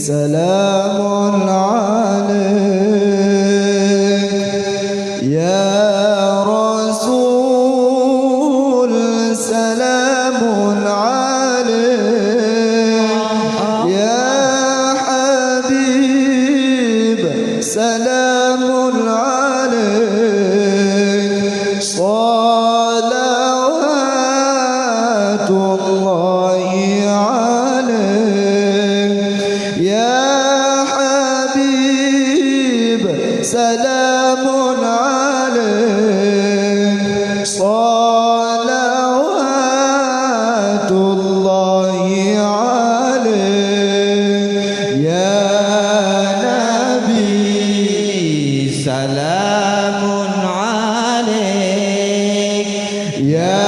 سلام عليك يا رسول سلام عليك يا حبيب سلام عليك صلوات الله عليك يا حبيب سلام عليك صلوات الله عليك يا نبي سلام عليك يا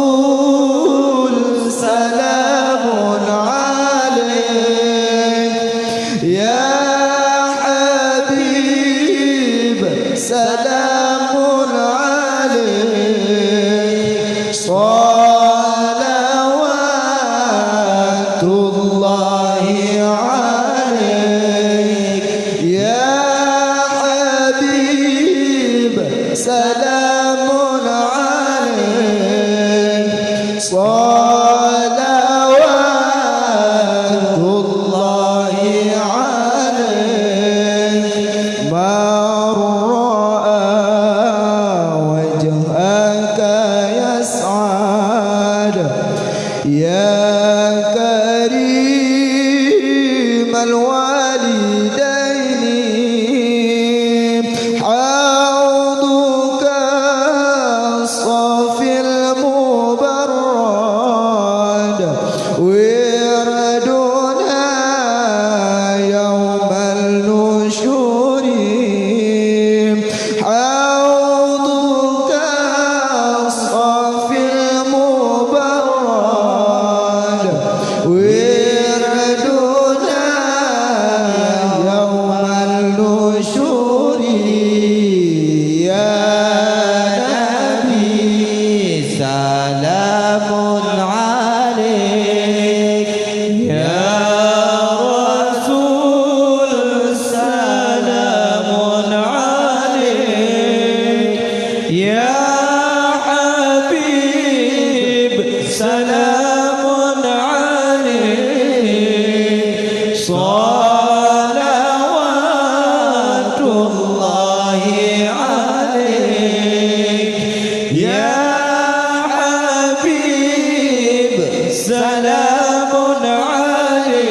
رسول سلام عليك يا حبيب سلام عليك صلوات الله عليك يا حبيب سلام عليك صلوات الله عليك من رأى وجهك يسعد يا كريم الوالدين حوضك الصافي المبرد وردنا يوم النشور حوضك الصافي المبرد وردنا يوم النشور يا نبي سلام عليك يا رسول سلام عليك يا حبيب سلام عليك صلوات الله عليك يا حبيب سلام عليك